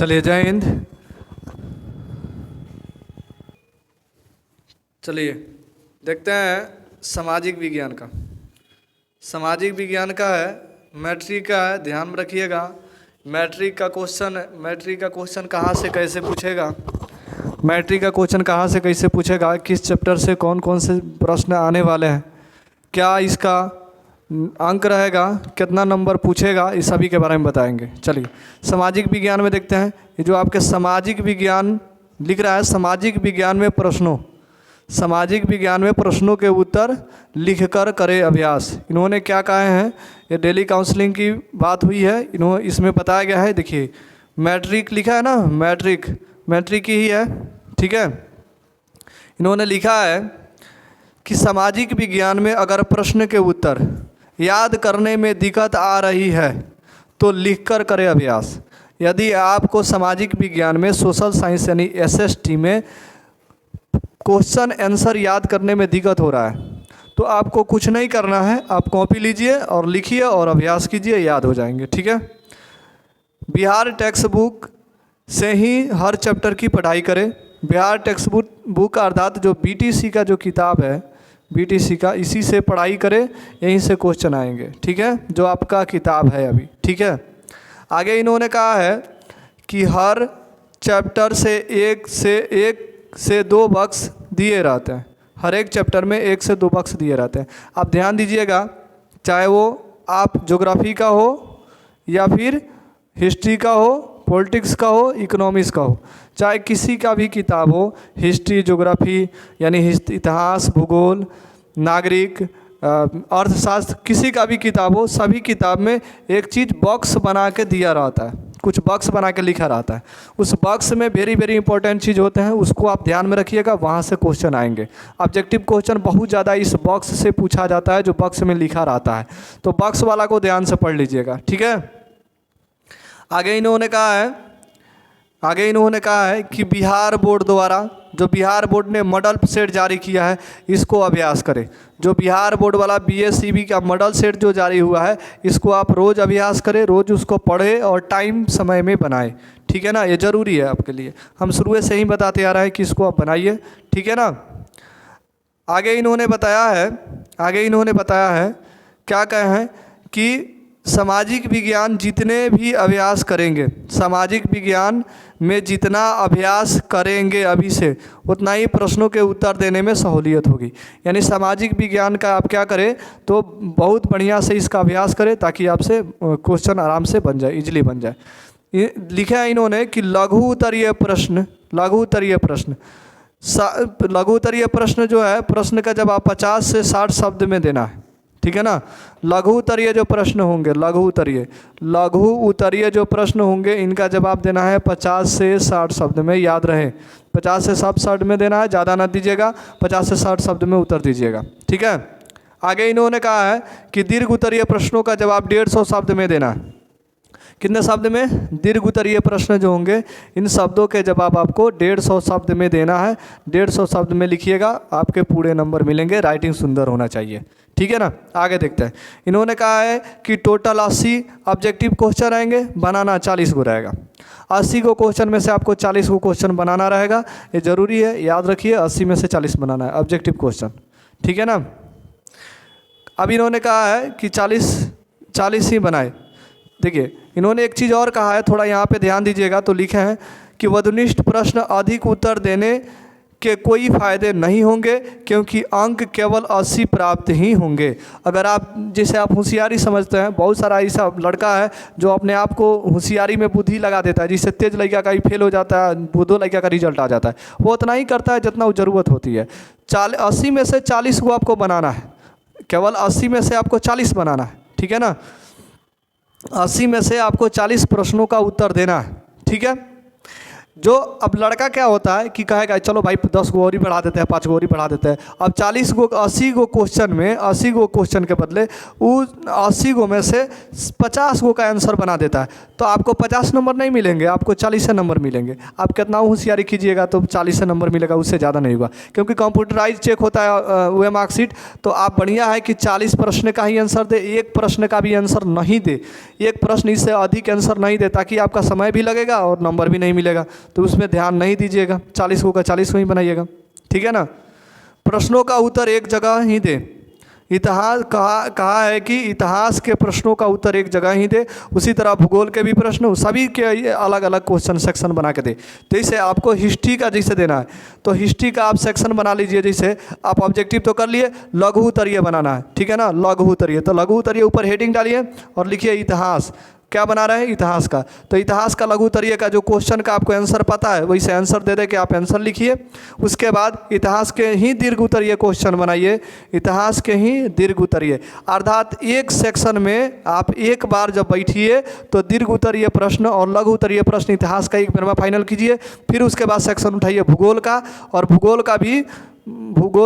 चलिए, जय हिंद। चलिए देखते हैं सामाजिक विज्ञान का। सामाजिक विज्ञान का है, मैट्रिक का है, ध्यान में रखिएगा। मैट्रिक का क्वेश्चन कहाँ से कैसे पूछेगा, मैट्रिक का क्वेश्चन कहाँ से कैसे पूछेगा, किस चैप्टर से कौन कौन से प्रश्न आने वाले हैं, क्या इसका अंक रहेगा, कितना नंबर पूछेगा, इस सभी के बारे में बताएंगे। चलिए सामाजिक विज्ञान में देखते हैं। ये जो आपके सामाजिक विज्ञान लिख रहा है, सामाजिक विज्ञान में प्रश्नों के उत्तर लिखकर करे अभ्यास। इन्होंने क्या कहा है, ये डेली काउंसलिंग की बात हुई है, इन्होंने इसमें बताया गया है। देखिए मैट्रिक लिखा है ना, मैट्रिक की ही है, ठीक है। इन्होंने लिखा है कि सामाजिक विज्ञान में अगर प्रश्न के उत्तर याद करने में दिक्कत आ रही है तो लिखकर करें अभ्यास। यदि आपको सामाजिक विज्ञान में सोशल साइंस यानी एसएसटी में क्वेश्चन आंसर याद करने में दिक्कत हो रहा है तो आपको कुछ नहीं करना है, आप कॉपी लीजिए और लिखिए और अभ्यास कीजिए, याद हो जाएंगे, ठीक है। बिहार टेक्स्ट बुक से ही हर चैप्टर की पढ़ाई करें। बिहार टेक्स्ट बुक अर्थात जो बीटीसी का जो किताब है, बीटीसी का, इसी से पढ़ाई करें, यहीं से क्वेश्चन आएंगे, ठीक है, जो आपका किताब है अभी, ठीक है। आगे इन्होंने कहा है कि हर चैप्टर से एक से दो बॉक्स दिए रहते हैं, हर एक चैप्टर में 1 से 2 बॉक्स दिए रहते हैं। आप ध्यान दीजिएगा, चाहे वो आप ज्योग्राफी का हो या फिर हिस्ट्री का हो, पॉलिटिक्स का हो, इकोनॉमिक्स का हो, चाहे किसी का भी किताब हो, हिस्ट्री, ज्योग्राफी यानी इतिहास, भूगोल, नागरिक, अर्थशास्त्र, किसी का भी किताब हो, सभी किताब में एक चीज़ बॉक्स बना के दिया रहता है, कुछ बॉक्स बना के लिखा रहता है। उस बॉक्स में वेरी वेरी इंपॉर्टेंट चीज़ होते हैं, उसको आप ध्यान में रखिएगा, वहाँ से क्वेश्चन आएंगे। ऑब्जेक्टिव क्वेश्चन बहुत ज़्यादा इस बॉक्स से पूछा जाता है, जो बॉक्स में लिखा रहता है, तो बॉक्स वाला को ध्यान से पढ़ लीजिएगा, ठीक है। आगे इन्होंने कहा है कि बिहार बोर्ड द्वारा, जो बिहार बोर्ड ने मॉडल सेट जारी किया है, इसको अभ्यास करें। जो बिहार बोर्ड वाला बीएससीबी का मॉडल सेट जो जारी हुआ है, इसको आप रोज़ अभ्यास करें, रोज़ उसको पढ़ें और टाइम समय में बनाएं, ठीक है ना। ये ज़रूरी है आपके लिए, हम शुरू से ही बताते आ रहे हैं कि इसको आप बनाइए, ठीक है ना। आगे इन्होंने बताया है क्या कहे हैं कि सामाजिक विज्ञान जितने भी अभ्यास करेंगे, सामाजिक विज्ञान में जितना अभ्यास करेंगे अभी से, उतना ही प्रश्नों के उत्तर देने में सहूलियत होगी। यानी सामाजिक विज्ञान का आप क्या करें, तो बहुत बढ़िया से इसका अभ्यास करें ताकि आपसे क्वेश्चन आराम से बन जाए, इजीली बन जाए। लिखा है इन्होंने कि लघु उत्तरीय प्रश्न जो है, प्रश्न का जवाब 50 से 60 शब्द में देना है, ठीक है ना। लघु उत्तरीय जो प्रश्न होंगे, लघु उत्तरीय जो प्रश्न होंगे, इनका जवाब देना है 50 से 60 शब्द में, याद रहे 50 से 60 शब्द में देना है, ज़्यादा ना दीजिएगा, 50 से 60 शब्द में उत्तर दीजिएगा, ठीक है। आगे इन्होंने कहा है कि दीर्घ उत्तरीय प्रश्नों का जवाब 150 शब्द में देना है। कितने शब्द में? दीर्घ उत्तरीय प्रश्न जो होंगे, इन शब्दों के जवाब आपको 150 शब्द में देना है। 150 शब्द में लिखिएगा, आपके पूरे नंबर मिलेंगे, राइटिंग सुंदर होना चाहिए, ठीक है ना। आगे देखते हैं। इन्होंने कहा है कि टोटल 80 ऑब्जेक्टिव क्वेश्चन आएंगे, बनाना 40 को रहेगा। 80 को क्वेश्चन में से आपको 40 को क्वेश्चन बनाना रहेगा, ये ज़रूरी है, याद रखिए 80 में से 40 बनाना है ऑब्जेक्टिव क्वेश्चन, ठीक है ना। अब इन्होंने कहा है कि 40 ही बनाए। देखिए इन्होंने एक चीज़ और कहा है, थोड़ा यहाँ पे ध्यान दीजिएगा, तो लिखे हैं कि वस्तुनिष्ठ प्रश्न अधिक उत्तर देने के कोई फ़ायदे नहीं होंगे क्योंकि अंक केवल 80 प्राप्त ही होंगे। अगर आप, जैसे आप होशियारी समझते हैं, बहुत सारा ऐसा लड़का है जो अपने आप को होशियारी में बुद्धि लगा देता है, जिससे तेज लड़का का ही फेल हो जाता है, बुद्धो लड़का का रिजल्ट आ जाता है, वो उतना ही करता है जितना ज़रूरत होती है। 80 में से 40 को आपको बनाना है, केवल 80 में से आपको 40 बनाना है, ठीक है ना। 80 में से आपको 40 प्रश्नों का उत्तर देना है, ठीक है। जो अब लड़का क्या होता है कि कहेगा चलो भाई 10 गो और ही बढ़ा देते हैं, 5 गो और ही बढ़ा देते हैं। अब 40 गो 80 गो क्वेश्चन में 80 गो क्वेश्चन के बदले वो 80 गो में से 50 गो का आंसर बना देता है, तो आपको 50 नंबर नहीं मिलेंगे, आपको 40 नंबर मिलेंगे। आप कितना होशियारी कीजिएगा तो 40 नंबर मिलेगा, उससे ज़्यादा नहीं होगा, क्योंकि कंप्यूटराइज चेक होता है वह मार्कशीट। तो आप बढ़िया है कि 40 प्रश्न का ही आंसर दे, एक प्रश्न का भी आंसर नहीं दे, एक प्रश्न इससे अधिक आंसर नहीं दे, ताकि आपका समय भी लगेगा और नंबर भी नहीं मिलेगा। तो उसमें ध्यान नहीं दीजिएगा, 40 को का 40 को ही बनाइएगा, ठीक है ना। प्रश्नों का उत्तर एक जगह ही दे। इतिहास कहा है कि इतिहास के प्रश्नों का उत्तर एक जगह ही दे। उसी तरह भूगोल के भी प्रश्न सभी के अलग अलग क्वेश्चन सेक्शन बना के दे। जैसे आपको हिस्ट्री का जैसे देना है तो हिस्ट्री का आप सेक्शन बना लीजिए। जैसे आप ऑब्जेक्टिव तो कर लिए, लघु उत्तरीय बनाना है, ठीक है ना। लघु उत्तरीय, तो लघु उत्तरीय ऊपर हेडिंग डालिए और लिखिए इतिहास। क्या बना रहे हैं? इतिहास का। तो इतिहास का लघु उत्तरीय का जो क्वेश्चन का आपको आंसर पता है वैसे आंसर दे के आप आंसर लिखिए। उसके बाद इतिहास के ही दीर्घ उत्तरीय क्वेश्चन बनाइए, इतिहास के ही दीर्घ उत्तरीय। अर्थात एक सेक्शन में आप एक बार जब बैठिए तो दीर्घ उत्तरीय प्रश्न और लघु उत्तरीय प्रश्न इतिहास का एक बार में फाइनल कीजिए। फिर उसके बाद सेक्शन उठाइए भूगोल का, और भूगोल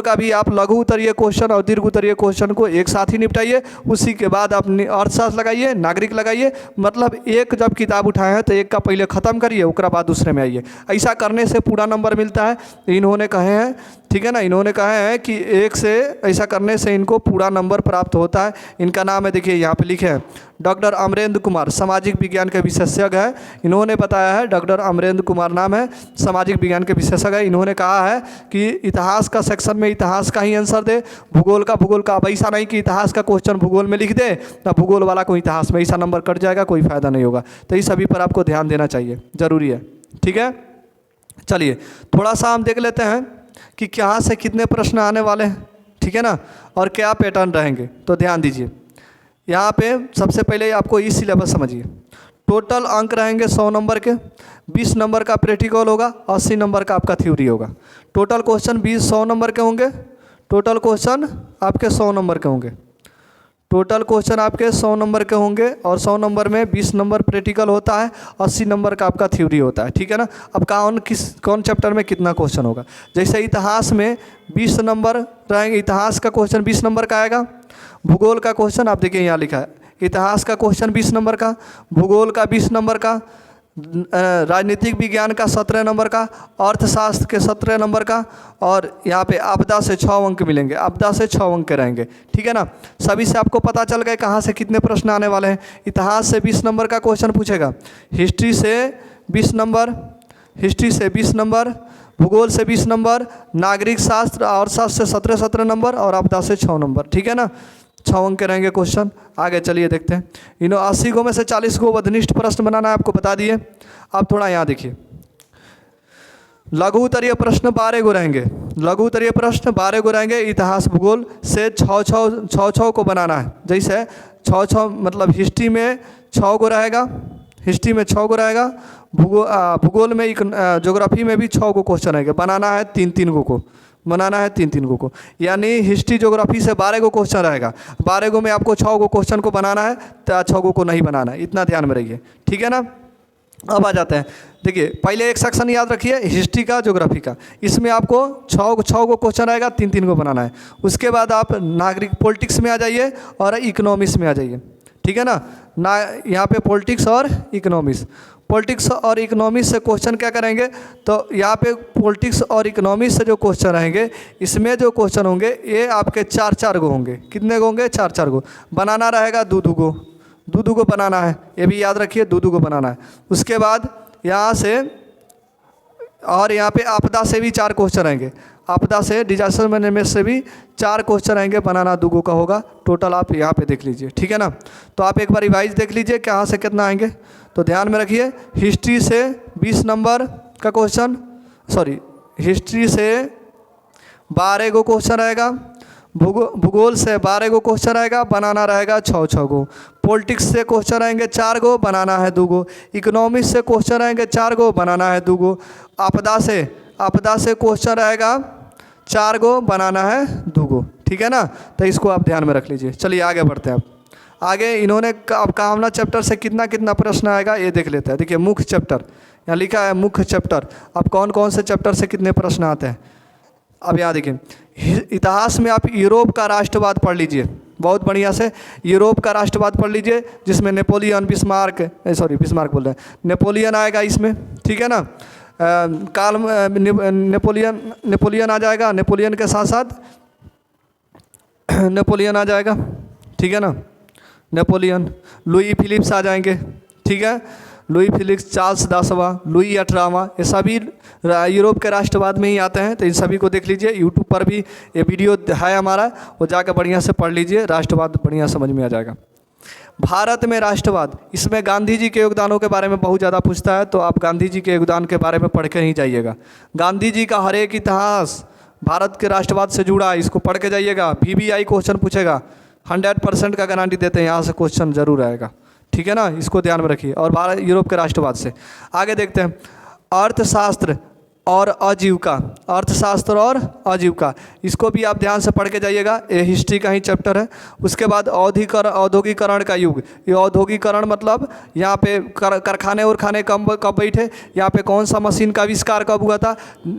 का भी आप लघु उत्तरीय क्वेश्चन और दीर्घ उत्तरीय क्वेश्चन को एक साथ ही निपटाइए। उसी के बाद आप अर्थशास्त्र लगाइए, नागरिक लगाइए। मतलब एक जब किताब उठाए हैं तो एक का पहले ख़त्म करिए, उसके बाद दूसरे में आइए। ऐसा करने से पूरा नंबर मिलता है, इन्होंने कहे हैं, ठीक है ना। इन्होंने कहा है कि एक से ऐसा करने से इनको पूरा नंबर प्राप्त होता है। इनका नाम है, देखिए यहाँ पे लिखे हैं, डॉक्टर अमरेंद्र कुमार, सामाजिक विज्ञान के विशेषज्ञ है। इन्होंने बताया है, डॉक्टर अमरेंद्र कुमार नाम है, सामाजिक विज्ञान के विशेषज्ञ है। इन्होंने कहा है कि इतिहास का सेक्शन में इतिहास का ही आंसर दे, भूगोल का भूगोल का। अब ऐसा नहीं कि इतिहास का क्वेश्चन भूगोल में लिख दे ना भूगोल वाला को इतिहास में, ऐसा नंबर कट जाएगा, कोई फ़ायदा नहीं होगा। तो इस सभी पर आपको ध्यान देना चाहिए, ज़रूरी है, ठीक है। चलिए थोड़ा सा हम देख लेते हैं कि कहाँ से कितने प्रश्न आने वाले हैं, ठीक है ना, और क्या पैटर्न रहेंगे। तो ध्यान दीजिए, यहाँ पे सबसे पहले आपको ई सिलेबस समझिए। टोटल अंक रहेंगे 100 नंबर के, 20 नंबर का प्रैक्टिकल होगा, 80 नंबर का आपका थ्योरी होगा। टोटल क्वेश्चन 100 नंबर के होंगे, टोटल क्वेश्चन आपके 100 नंबर के होंगे, टोटल क्वेश्चन आपके 100 नंबर के होंगे। और 100 नंबर में 20 नंबर प्रैक्टिकल होता है, 80 नंबर का आपका थ्योरी होता है, ठीक है ना। अब कौन चैप्टर में कितना क्वेश्चन होगा। जैसे इतिहास में 20 नंबर रहेंगे, इतिहास का क्वेश्चन 20 नंबर का आएगा। भूगोल का क्वेश्चन आप देखिए यहाँ लिखा है, इतिहास का क्वेश्चन 20 नंबर का, भूगोल का 20 नंबर का, राजनीतिक विज्ञान का 17 नंबर का, अर्थशास्त्र के 17 नंबर का, और यहाँ पे आपदा से 6 अंक मिलेंगे, आपदा से 6 अंक के रहेंगे, ठीक है ना। सभी से आपको पता चल गए कहाँ से कितने प्रश्न आने वाले हैं। इतिहास से 20 नंबर का क्वेश्चन पूछेगा, हिस्ट्री से 20 नंबर, हिस्ट्री से 20 नंबर, भूगोल से 20 नंबर, नागरिक शास्त्र और शास्त्र से 17 नंबर, और आपदा से 6 नंबर, ठीक है ना। 6 अंक के रहेंगे क्वेश्चन। आगे चलिए देखते हैं। 80 गो में से 40 गो वस्तुनिष्ठ प्रश्न बनाना है, आपको बता दिए। अब थोड़ा यहाँ देखिए, लघु उत्तरीय प्रश्न 12 गो रहेंगे, लघु उत्तरीय प्रश्न 12 गो रहेंगे। इतिहास भूगोल से 6 को बनाना है। जैसे 6 मतलब हिस्ट्री में 6 गो रहेगा, हिस्ट्री में 6 गो रहेगा, भूगोल में ज्योग्राफी में भी 6 गो क्वेश्चन रहेंगे। बनाना है 3-3 गो को, बनाना है 3-3 गो को, यानी हिस्ट्री ज्योग्राफी से 12 गो क्वेश्चन रहेगा। 12 गो में आपको 6 गो क्वेश्चन को बनाना है, तो 6 गो को नहीं बनाना है, इतना ध्यान में रहिए, ठीक है ना। अब आ जाते हैं, देखिए पहले एक सेक्शन याद रखिए हिस्ट्री का ज्योग्राफी का, इसमें आपको 6 गो क्वेश्चन आएगा, 3-3 गो बनाना है। उसके बाद आप नागरिक पॉलिटिक्स में आ जाइए और इकोनॉमिक्स में आ जाइए, ठीक है ना। यहाँ पे पॉलिटिक्स और इकोनॉमिक्स, पॉलिटिक्स और इकोनॉमिक्स से क्वेश्चन क्या करेंगे, तो यहाँ पे पॉलिटिक्स और इकोनॉमिक्स से जो क्वेश्चन रहेंगे, इसमें जो क्वेश्चन होंगे ये आपके 4-4 गो होंगे। कितने गो होंगे? 4-4 गो। बनाना रहेगा 2-2 गो, 2-2 गो बनाना है, ये भी याद रखिए 2-2 गो बनाना है। उसके बाद यहाँ से, और यहाँ पे आपदा से भी 4 क्वेश्चन रहेंगे, आपदा से डिजास्टर मैनेजमेंट से भी 4 क्वेश्चन रहेंगे, बनाना 2 गो का होगा। टोटल आप यहाँ पे देख लीजिए, ठीक है ना। तो आप एक बार रिवाइज देख लीजिए कहाँ से कितना आएंगे। तो ध्यान में रखिए, हिस्ट्री से 20 नंबर का क्वेश्चन, सॉरी हिस्ट्री से 12 गो क्वेश्चन रहेगा, भूगोल से 12 गो क्वेश्चन रहेगा, बनाना रहेगा 6-6 गो। पॉलिटिक्स से क्वेश्चन रहेंगे 4 गो, बनाना है 2 गो। इकोनॉमिक्स से क्वेश्चन रहेंगे 4 गो, बनाना है 2 गो। आपदा से क्वेश्चन रहेगा 4 गो, बनाना है 2 गो, ठीक है ना। तो इसको आप ध्यान में रख लीजिए। चलिए आगे बढ़ते हैं। आप आगे इन्होंने अब कामना चैप्टर से कितना कितना प्रश्न आएगा ये देख लेते हैं। देखिए मुख्य चैप्टर, यहाँ लिखा है मुख्य चैप्टर। अब कौन कौन से चैप्टर से कितने प्रश्न आते हैं, अब यहाँ देखिए। इतिहास में आप यूरोप का राष्ट्रवाद पढ़ लीजिए, बहुत बढ़िया से यूरोप का राष्ट्रवाद पढ़ लीजिए, जिसमें नेपोलियन, बिस्मार्क, बिस्मार्क बोल रहे हैं, नेपोलियन आएगा इसमें, ठीक है ना। नेपोलियन आ जाएगा, नेपोलियन के साथ साथ नेपोलियन आ जाएगा, ठीक है ना। नेपोलियन, लुई फिलिप्स आ जाएंगे, ठीक है। लुई फिलिप्स, चार्ल्स 10वां, लुई 18वां, ये सभी यूरोप के राष्ट्रवाद में ही आते हैं। तो इन सभी को देख लीजिए, यूट्यूब पर भी ये वीडियो है हमारा, वो जाकर बढ़िया से पढ़ लीजिए, राष्ट्रवाद बढ़िया समझ में आ जाएगा। भारत में राष्ट्रवाद, इसमें गांधी जी के योगदानों के बारे में बहुत ज़्यादा पूछता है, तो आप गांधी जी के योगदान के बारे में पढ़ के नहीं जाइएगा। गांधी जी का हर एक इतिहास भारत के राष्ट्रवाद से जुड़ा है, इसको पढ़ के जाइएगा। VBI क्वेश्चन पूछेगा, 100% का गारंटी देते हैं, यहाँ से क्वेश्चन जरूर आएगा, ठीक है ना। इसको ध्यान में रखिए। और भारत यूरोप के राष्ट्रवाद से आगे देखते हैं, अर्थशास्त्र और आजीविका, अर्थशास्त्र और आजीविका, इसको भी आप ध्यान से पढ़ के जाइएगा, ये हिस्ट्री का ही चैप्टर है। उसके बाद औद्योगिकरण का युग, ये औद्योगिकरण मतलब यहाँ पे कारखाने और खाने कब बैठे, यहाँ पे कौन सा मशीन का आविष्कार कब हुआ था,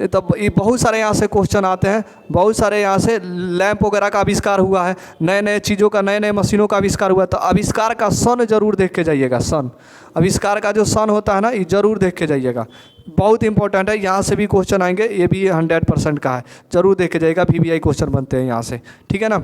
तब ये बहुत सारे यहाँ से क्वेश्चन आते हैं। बहुत सारे यहाँ से लैंप वगैरह का आविष्कार हुआ है, नए नए चीज़ों का, नए नए मशीनों का आविष्कार हुआ। तो आविष्कार का सन जरूर देख के जाइएगा, सन, आविष्कार का जो सन होता है ना, ये जरूर देख के जाइएगा, बहुत इंपॉर्टेंट है। यहाँ से भी क्वेश्चन आएंगे, ये भी 100% का है, जरूर देख के जाइएगा। VBI क्वेश्चन बनते हैं यहाँ से, ठीक है ना।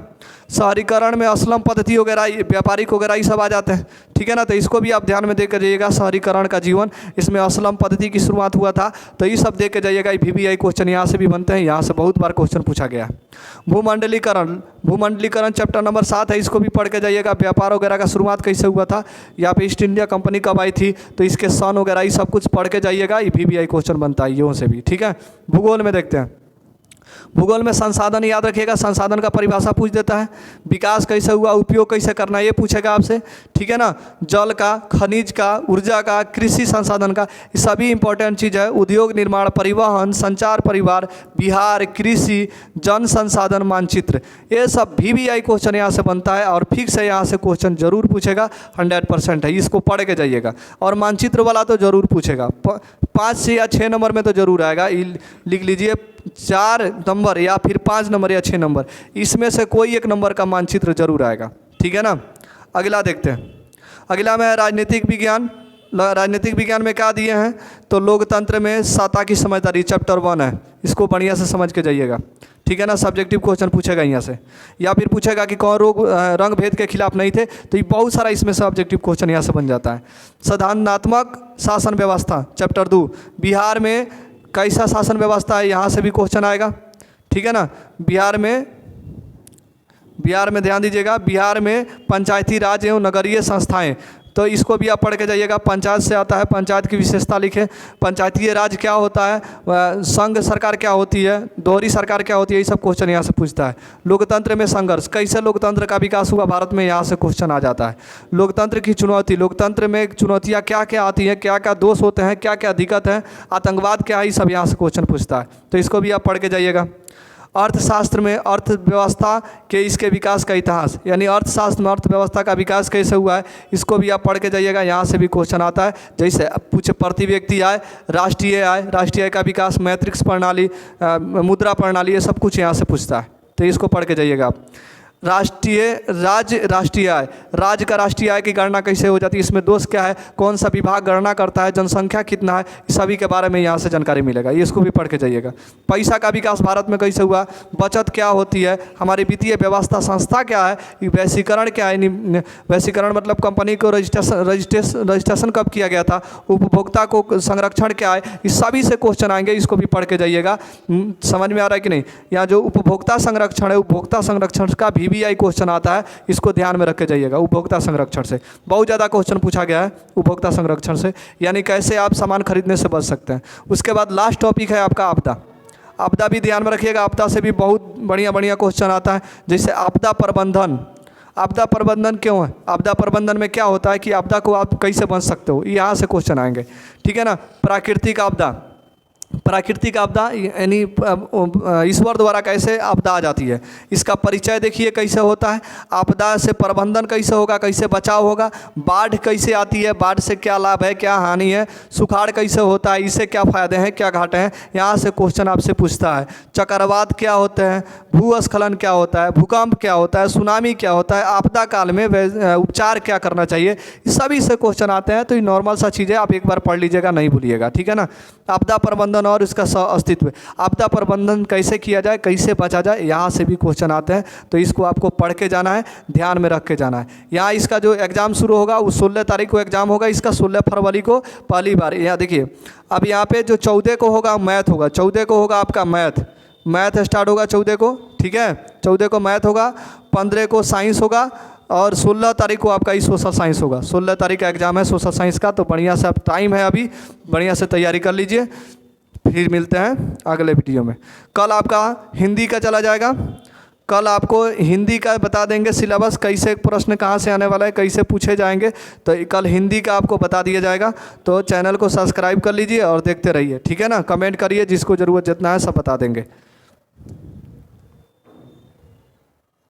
शहरीकरण में असलम पद्धति वगैरह, व्यापारिक वगैरह ये सब आ जाते हैं, ठीक है ना। तो इसको भी आप ध्यान में देख के जाइएगा। शहरीकरण का जीवन, इसमें असलम पद्धति की शुरुआत हुआ था, तो ये सब देख के जाइएगा। VBI क्वेश्चन यहाँ से भी बनते हैं, यहाँ से बहुत बार क्वेश्चन पूछा गया। भूमंडलीकरण, भूमंडलीकरण चैप्टर नंबर 7 है, इसको भी पढ़ के जाइएगा। व्यापार वगैरह का शुरुआत कैसे हुआ था, यहाँ पे ईस्ट इंडिया कंपनी कब आई थी, तो इसके सन वगैरह ये सब कुछ पढ़ के जाइएगा। ये VBI क्वेश्चन बनता है यूँ से भी, ठीक है। भूगोल में देखते हैं, भूगोल में संसाधन याद रखिएगा, संसाधन का परिभाषा पूछ देता है। विकास कैसे हुआ, उपयोग कैसे करना, ये पूछेगा आपसे, ठीक है ना। जल का, खनिज का, ऊर्जा का, कृषि संसाधन का, ये सभी इंपॉर्टेंट चीज़ है। उद्योग निर्माण, परिवहन, संचार, परिवार, बिहार, कृषि, जन संसाधन मानचित्र, ये सब VBI क्वेश्चन यहाँ से बनता है। और फिक्स है, यहाँ से क्वेश्चन जरूर पूछेगा, 100% है, इसको पढ़ के जाइएगा। और मानचित्र वाला तो जरूर पूछेगा, 5 से या 6 नंबर में तो जरूर आएगा। लिख लीजिए 4 नंबर या फिर 5 नंबर या 6 नंबर, इसमें से कोई एक नंबर का मानचित्र जरूर आएगा, ठीक है ना। अगला देखते हैं, अगला में राजनीतिक विज्ञान। राजनीतिक विज्ञान में क्या दिए हैं, तो लोकतंत्र में सत्ता की समझदारी, चैप्टर 1 है, इसको बढ़िया से समझ के जाइएगा, ठीक है ना। सब्जेक्टिव क्वेश्चन पूछेगा यहाँ से, या फिर पूछेगा कि कौन रंग भेद के खिलाफ नहीं थे, तो ये बहुत सारा इसमें सब्जेक्टिव क्वेश्चन यहाँ से बन जाता है। संधानात्मक शासन व्यवस्था, चैप्टर 2, बिहार में कैसा शासन व्यवस्था है, यहाँ से भी क्वेश्चन आएगा, ठीक है ना। बिहार में ध्यान दीजिएगा, बिहार में पंचायती राज एवं नगरीय संस्थाएं, तो इसको भी आप पढ़ के जाइएगा। पंचायत से आता है, पंचायत की विशेषता लिखे, पंचायती राज क्या होता है, संघ सरकार क्या होती है, दोहरी सरकार क्या होती है, ये सब क्वेश्चन यहाँ से पूछता है। लोकतंत्र में संघर्ष, कैसे लोकतंत्र का विकास हुआ भारत में, यहाँ से क्वेश्चन आ जाता है। लोकतंत्र की चुनौती, लोकतंत्र में चुनौतियाँ क्या क्या आती हैं, क्या क्या दोष होते हैं, क्या क्या दिक्कत है, आतंकवाद क्या है, ये सब यहाँ से क्वेश्चन पूछता है, तो इसको भी आप पढ़ के जाइएगा। अर्थशास्त्र में अर्थव्यवस्था के इसके विकास का इतिहास, यानी अर्थशास्त्र में अर्थव्यवस्था का विकास कैसे हुआ है, इसको भी आप पढ़ के जाइएगा। यहाँ से भी क्वेश्चन आता है, जैसे पूछे प्रति व्यक्ति आय, राष्ट्रीय आय, राष्ट्रीय आय का विकास, मैट्रिक्स प्रणाली, मुद्रा प्रणाली, ये सब कुछ यहाँ से पूछता है, तो इसको पढ़ के जाइएगा आप। राष्ट्रीय आय, राज्य का राष्ट्रीय आय की गणना कैसे हो जाती है, इसमें दोष क्या है, कौन सा विभाग गणना करता है, जनसंख्या कितना है, इस सभी के बारे में यहाँ से जानकारी मिलेगा, ये इसको भी पढ़ के जाइएगा। पैसा का विकास भारत में कैसे हुआ, बचत क्या होती है, हमारी वित्तीय व्यवस्था संस्था क्या है, वैश्वीकरण क्या है, वैश्वीकरण मतलब कंपनी को रजिस्ट्रेशन कब किया गया था, उपभोक्ता को संरक्षण क्या है, इस सभी से क्वेश्चन आएंगे, इसको भी पढ़ के जाइएगा। समझ में आ रहा है कि नहीं। यहाँ जो उपभोक्ता संरक्षण है, उपभोक्ता संरक्षण का VBI क्वेश्चन आता है, इसको ध्यान में रख के जाइएगा। उपभोक्ता संरक्षण से बहुत ज़्यादा क्वेश्चन पूछा गया है, उपभोक्ता संरक्षण से, यानी कैसे आप सामान खरीदने से बच सकते हैं। उसके बाद लास्ट टॉपिक है आपका आपदा। आपदा भी ध्यान में रखिएगा, आपदा से भी बहुत बढ़िया क्वेश्चन आता है, जैसे आपदा प्रबंधन। आपदा प्रबंधन क्यों है, आपदा प्रबंधन में क्या होता है कि आपदा को आप कैसे बच सकते हो, यहाँ से क्वेश्चन आएंगे, ठीक है ना। प्राकृतिक आपदा, प्राकृतिक आपदा यानी ईश्वर द्वारा कैसे आपदा आ जाती है, इसका परिचय देखिए कैसे होता है। आपदा से प्रबंधन कैसे होगा, कैसे बचाव होगा। बाढ़ कैसे आती है, बाढ़ से क्या लाभ है, क्या हानि है। सुखाड़ कैसे होता है, इससे क्या फ़ायदे हैं, क्या घाटे हैं, यहाँ से क्वेश्चन आपसे पूछता है। चक्रवात क्या होते हैं, भूस्खलन क्या होता है, भूकंप क्या होता है, सुनामी क्या होता है, आपदा काल में उपचार क्या करना चाहिए, इस सभी से क्वेश्चन आते हैं। तो ये नॉर्मल सा चीज़ें आप एक बार पढ़ लीजिएगा, नहीं भूलिएगा, ठीक है ना। आपदा प्रबंधन और इसका अस्तित्व, आपदा प्रबंधन कैसे किया जाए, कैसे बचा जाए, यहाँ से भी क्वेश्चन आते हैं। तो इसको आपको पढ़ के जाना है, ध्यान में रख के जाना है। यहाँ इसका जो एग्ज़ाम शुरू होगा वो 16 तारीख को एग्ज़ाम होगा इसका, 16 फरवरी को पहली बार। यहाँ देखिए अब यहाँ पे जो 14 को होगा मैथ होगा, 14 को होगा आपका मैथ स्टार्ट होगा 14 को, ठीक है। 14 को मैथ होगा, 15 को साइंस होगा और 16 तारीख को आपका ही सोशल साइंस होगा। 16 तारीख का एग्ज़ाम है सोशल साइंस का। तो बढ़िया से अब टाइम है, अभी बढ़िया से तैयारी कर लीजिए। फिर मिलते हैं अगले वीडियो में। कल आपका हिंदी का चला जाएगा, कल आपको हिंदी का बता देंगे सिलेबस, कैसे प्रश्न कहाँ से आने वाला है, कैसे पूछे जाएंगे। तो कल हिंदी का आपको बता दिया जाएगा। तो चैनल को सब्सक्राइब कर लीजिए और देखते रहिए, ठीक है ना। कमेंट करिए, जिसको ज़रूरत जितना है सब बता देंगे।